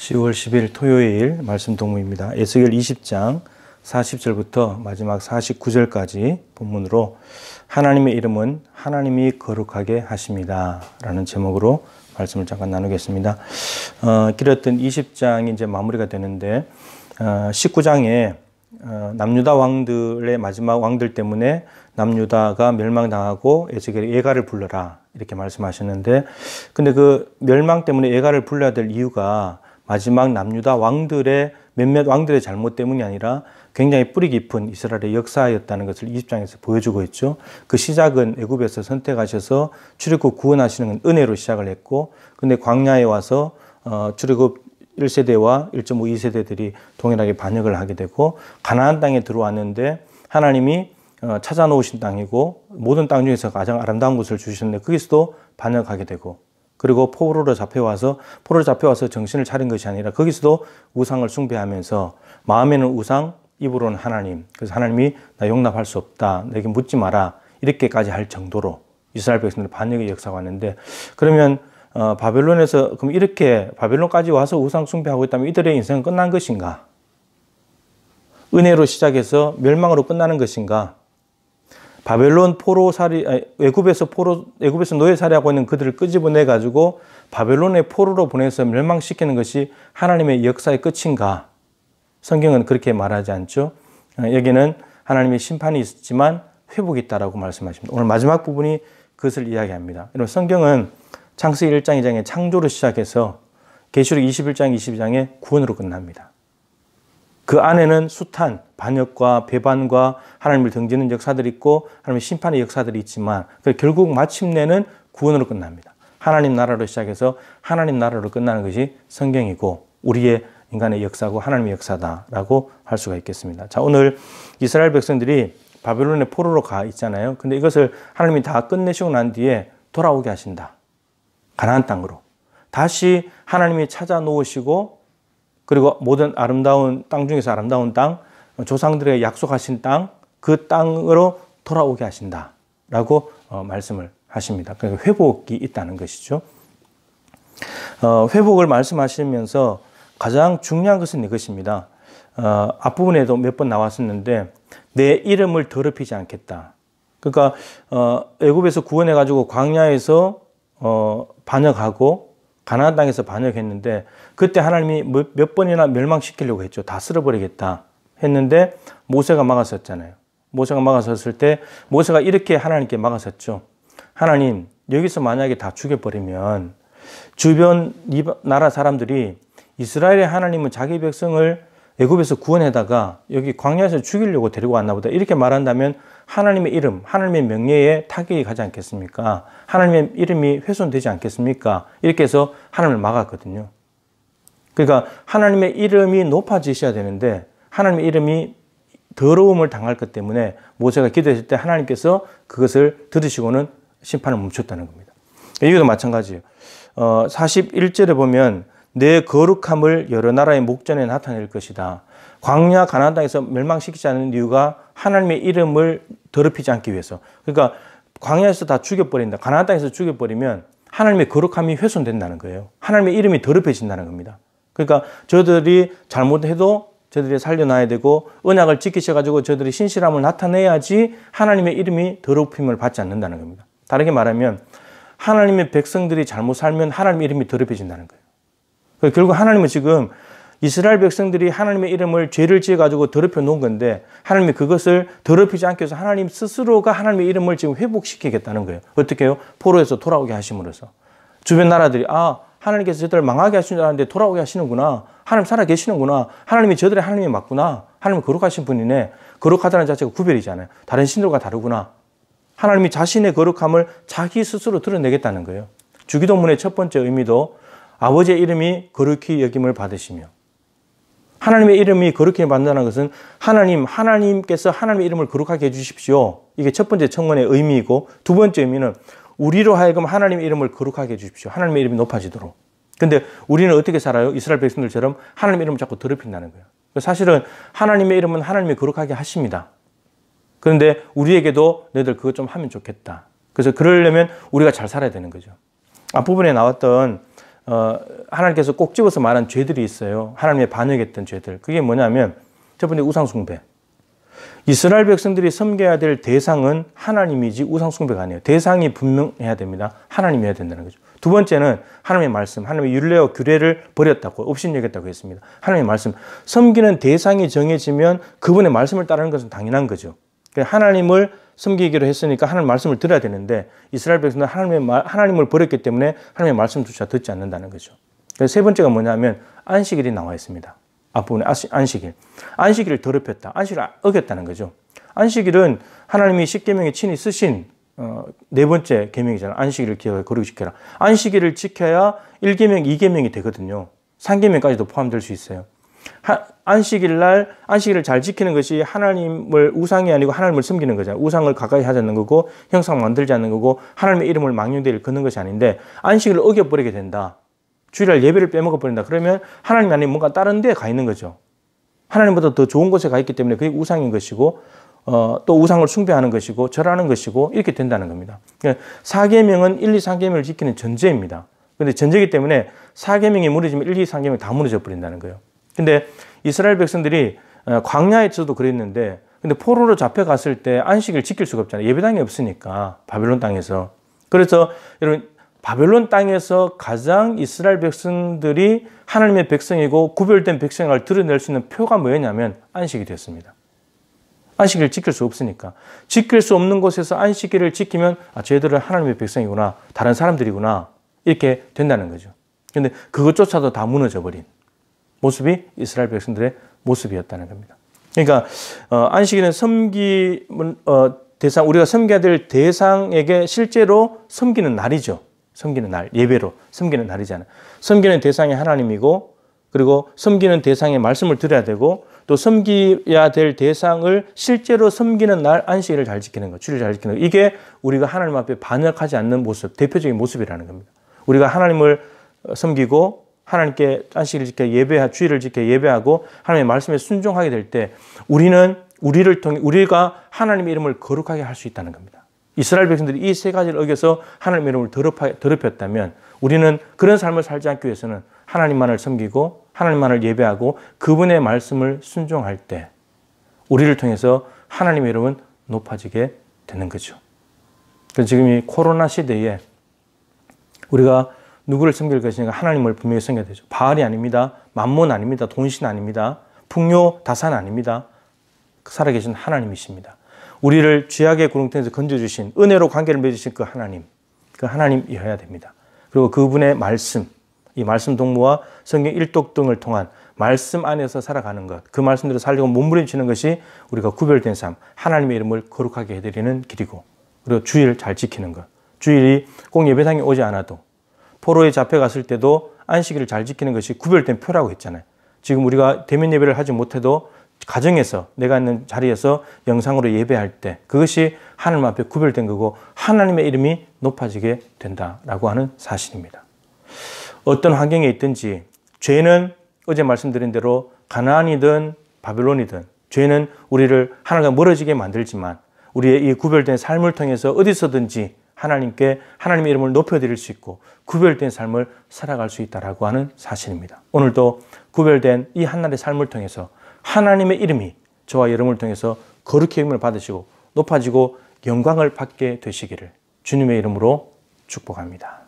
10월 10일 토요일 말씀 동무입니다. 에스겔 20장 40절부터 마지막 49절까지 본문으로 하나님의 이름은 하나님이 거룩하게 하십니다 라는 제목으로 말씀을 잠깐 나누겠습니다. 길었던 20장이 이제 마무리가 되는데 19장에 남유다 왕들의 마지막 왕들 때문에 남유다가 멸망당하고 에스겔이 예가를 불러라 이렇게 말씀하셨는데, 근데 그 멸망 때문에 예가를 불러야 될 이유가 마지막 남유다 왕들의 몇몇 왕들의 잘못 때문이 아니라 굉장히 뿌리 깊은 이스라엘의 역사였다는 것을 20장에서 보여주고 있죠. 그 시작은 애굽에서 선택하셔서 출애굽 구원하시는 은혜로 시작을 했고, 근데 광야에 와서 출애굽 1세대와 1.5, 2세대들이 동일하게 반역을 하게 되고 가나안 땅에 들어왔는데 하나님이 찾아놓으신 땅이고 모든 땅 중에서 가장 아름다운 곳을 주셨는데 거기서도 반역하게 되고, 그리고 포로로 잡혀와서 정신을 차린 것이 아니라 거기서도 우상을 숭배하면서 마음에는 우상, 입으로는 하나님, 그래서 하나님이 나 용납할 수 없다, 내게 묻지 마라 이렇게까지 할 정도로 이스라엘 백성들 반역의 역사가 왔는데, 그러면 바벨론에서 그럼 이렇게 바벨론까지 와서 우상 숭배하고 있다면 이들의 인생은 끝난 것인가? 은혜로 시작해서 멸망으로 끝나는 것인가? 바벨론 애굽에서 노예살이하고 있는 그들을 끄집어내 가지고 바벨론의 포로로 보내서 멸망시키는 것이 하나님의 역사의 끝인가? 성경은 그렇게 말하지 않죠. 여기는 하나님의 심판이 있지만 회복이 있다라고 말씀하십니다. 오늘 마지막 부분이 그것을 이야기합니다. 여러분, 성경은 창세기 1장 2장에 창조로 시작해서 계시록 21장 22장에 구원으로 끝납니다. 그 안에는 숱한 반역과 배반과 하나님을 등지는 역사들이 있고 하나님의 심판의 역사들이 있지만 결국 마침내는 구원으로 끝납니다. 하나님 나라로 시작해서 하나님 나라로 끝나는 것이 성경이고 우리의 인간의 역사고 하나님의 역사다라고 할 수가 있겠습니다. 자, 오늘 이스라엘 백성들이 바벨론의 포로로 가 있잖아요. 근데 이것을 하나님이 다 끝내시고 난 뒤에 돌아오게 하신다. 가나안 땅으로. 다시 하나님이 찾아 놓으시고, 그리고 모든 아름다운 땅 중에서 아름다운 땅, 조상들에게 약속하신 땅, 그 땅으로 돌아오게 하신다라고 말씀을 하십니다. 그러니까 회복이 있다는 것이죠. 회복을 말씀하시면서 가장 중요한 것은 이것입니다. 앞부분에도 몇 번 나왔었는데 내 이름을 더럽히지 않겠다. 그러니까 애굽에서 구원해가지고 광야에서 반역하고 가나안 땅에서 반역했는데 그때 하나님이 몇 번이나 멸망시키려고 했죠. 다 쓸어버리겠다 했는데 모세가 막아섰잖아요. 모세가 막아섰을 때 모세가 이렇게 하나님께 막아섰죠. 하나님, 여기서 만약에 다 죽여버리면 주변 나라 사람들이 이스라엘의 하나님은 자기 백성을 애굽에서 구원해다가 여기 광야에서 죽이려고 데리고 왔나 보다 이렇게 말한다면 하나님의 이름, 하나님의 명예에 타격이 가지 않겠습니까? 하나님의 이름이 훼손되지 않겠습니까? 이렇게 해서 하나님을 막았거든요. 그러니까 하나님의 이름이 높아지셔야 되는데 하나님의 이름이 더러움을 당할 것 때문에 모세가 기도했을 때 하나님께서 그것을 들으시고는 심판을 멈췄다는 겁니다. 이것도 마찬가지예요. 41절에 보면 내 거룩함을 여러 나라의 목전에 나타낼 것이다. 광야 가나안 땅에서 멸망시키지 않는 이유가 하나님의 이름을 더럽히지 않기 위해서. 그러니까 광야에서 다 죽여버린다. 가나안 땅에서 죽여버리면 하나님의 거룩함이 훼손된다는 거예요. 하나님의 이름이 더럽혀진다는 겁니다. 그러니까 저들이 잘못해도 저들이 살려놔야 되고 언약을 지키셔가지고 저들이 신실함을 나타내야지 하나님의 이름이 더럽힘을 받지 않는다는 겁니다. 다르게 말하면 하나님의 백성들이 잘못 살면 하나님의 이름이 더럽혀진다는 거예요. 결국 하나님은 지금 이스라엘 백성들이 하나님의 이름을 죄를 지어가지고 더럽혀 놓은 건데 하나님이 그것을 더럽히지 않기 위해서 하나님 스스로가 하나님의 이름을 지금 회복시키겠다는 거예요. 어떻게 해요? 포로에서 돌아오게 하심으로써. 주변 나라들이 하나님께서 저들을 망하게 하신 줄 알았는데 돌아오게 하시는구나. 하나님 살아 계시는구나. 하나님이 저들의 하나님이 맞구나. 하나님은 거룩하신 분이네. 거룩하다는 자체가 구별이잖아요. 다른 신들과 다르구나. 하나님이 자신의 거룩함을 자기 스스로 드러내겠다는 거예요. 주기도문의 첫 번째 의미도 아버지의 이름이 거룩히 여김을 받으시며, 하나님의 이름이 거룩히 받는다는 것은 하나님께서 하나님의 이름을 거룩하게 해주십시오. 이게 첫 번째 청원의 의미이고, 두 번째 의미는 우리로 하여금 하나님의 이름을 거룩하게 해주십시오. 하나님의 이름이 높아지도록. 근데 우리는 어떻게 살아요? 이스라엘 백성들처럼 하나님의 이름을 자꾸 더럽힌다는 거예요. 사실은 하나님의 이름은 하나님이 거룩하게 하십니다. 그런데 우리에게도 너희들 그것 좀 하면 좋겠다. 그래서 그러려면 우리가 잘 살아야 되는 거죠. 앞부분에 나왔던 하나님께서 꼭 집어서 말한 죄들이 있어요. 하나님의 반역했던 죄들. 그게 뭐냐면 첫 번째 우상 숭배. 이스라엘 백성들이 섬겨야 될 대상은 하나님이지 우상 숭배가 아니에요. 대상이 분명해야 됩니다. 하나님이어야 된다는 거죠. 두 번째는 하나님의 말씀, 하나님의 율례와 규례를 버렸다고, 업신여겼다고 했습니다. 하나님의 말씀, 섬기는 대상이 정해지면 그분의 말씀을 따르는 것은 당연한 거죠. 하나님을 섬기기로 했으니까 하나님 말씀을 들어야 되는데 이스라엘 백성들은 하나님을 버렸기 때문에 하나님의 말씀조차 듣지 않는다는 거죠. 그래서 세 번째가 뭐냐면 안식일이 나와 있습니다. 앞부분에 안식일. 안식일을 더럽혔다. 안식일을 어겼다는 거죠. 안식일은 하나님이 십계명에 친히 쓰신 네 번째 계명이잖아요. 안식일을 기억하여 거룩히 지켜라. 안식일을 지켜야 1계명, 2계명이 되거든요. 3계명까지도 포함될 수 있어요. 안식일 날 안식일을 잘 지키는 것이 하나님을 우상이 아니고 하나님을 섬기는 거잖아요. 우상을 가까이 하지 않는 거고 형상 만들지 않는 거고 하나님의 이름을 망령되이를 걷는 것이 아닌데 안식일을 어겨버리게 된다. 주일날 예배를 빼먹어버린다. 그러면 하나님 아니면 뭔가 다른 데에 가 있는 거죠. 하나님보다 더 좋은 곳에 가 있기 때문에 그게 우상인 것이고 또 우상을 숭배하는 것이고 절하는 것이고 이렇게 된다는 겁니다. 4계명은 1, 2, 3계명을 지키는 전제입니다. 그런데 전제이기 때문에 4계명이 무너지면 1, 2, 3계명이 다 무너져 버린다는 거예요. 근데 이스라엘 백성들이 광야에서도 그랬는데 근데 포로로 잡혀갔을 때 안식일 지킬 수가 없잖아요. 예배당이 없으니까 바벨론 땅에서. 그래서 여러분 바벨론 땅에서 가장 이스라엘 백성들이 하나님의 백성이고 구별된 백성을 드러낼 수 있는 표가 뭐였냐면 안식이 됐습니다. 안식일을 지킬 수 없으니까. 지킬 수 없는 곳에서 안식일을 지키면 쟤들은 하나님의 백성이구나. 다른 사람들이구나. 이렇게 된다는 거죠. 그런데 그것조차도 다 무너져 버린 모습이 이스라엘 백성들의 모습이었다는 겁니다. 그러니까 안식일은 대상, 우리가 섬겨야 될 대상에게 실제로 섬기는 날이죠. 섬기는 날, 예배로 섬기는 날이잖아요. 섬기는 대상이 하나님이고 그리고 섬기는 대상의 말씀을 들어야 되고 또 섬겨야 될 대상을 실제로 섬기는 날 안식일을 잘 지키는 것, 주일을 잘 지키는 것. 이게 우리가 하나님 앞에 반역하지 않는 모습, 대표적인 모습이라는 겁니다. 우리가 하나님을 섬기고 하나님께 안식일을 지켜 예배하고 주일을 지켜 예배하고 하나님의 말씀에 순종하게 될 때 우리를 통해 우리가 하나님의 이름을 거룩하게 할 수 있다는 겁니다. 이스라엘 백성들이 이 세 가지를 어겨서 하나님의 이름을 더럽혔다면 우리는 그런 삶을 살지 않기 위해서는 하나님만을 섬기고 하나님만을 예배하고 그분의 말씀을 순종할 때 우리를 통해서 하나님의 이름은 높아지게 되는 거죠. 그래서 지금 이 코로나 시대에 우리가 누구를 섬길 것인가 하나님을 분명히 섬겨야 되죠. 바알이 아닙니다. 만몬 아닙니다. 돈신 아닙니다. 풍요 다산 아닙니다. 살아계신 하나님이십니다. 우리를 죄악의 구렁텅이에서 건져주신 은혜로 관계를 맺으신 그 하나님이어야 됩니다. 그리고 그분의 말씀, 이 말씀 동무와 성경 일독 등을 통한 말씀 안에서 살아가는 것, 그 말씀대로 살려고 몸부림치는 것이 우리가 구별된 삶, 하나님의 이름을 거룩하게 해드리는 길이고 그리고 주일을 잘 지키는 것. 주일이 꼭 예배당에 오지 않아도 포로에 잡혀갔을 때도 안식일을 잘 지키는 것이 구별된 표라고 했잖아요. 지금 우리가 대면 예배를 하지 못해도 가정에서 내가 있는 자리에서 영상으로 예배할 때 그것이 하나님 앞에 구별된 거고 하나님의 이름이 높아지게 된다라고 하는 사실입니다. 어떤 환경에 있든지 죄는 어제 말씀드린 대로 가나안이든 바벨론이든 죄는 우리를 하나님과 멀어지게 만들지만 우리의 이 구별된 삶을 통해서 어디서든지 하나님께 하나님의 이름을 높여드릴 수 있고 구별된 삶을 살아갈 수 있다라고 하는 사실입니다. 오늘도 구별된 이 한날의 삶을 통해서 하나님의 이름이 저와 여러분을 통해서 거룩히 힘을 받으시고 높아지고 영광을 받게 되시기를 주님의 이름으로 축복합니다.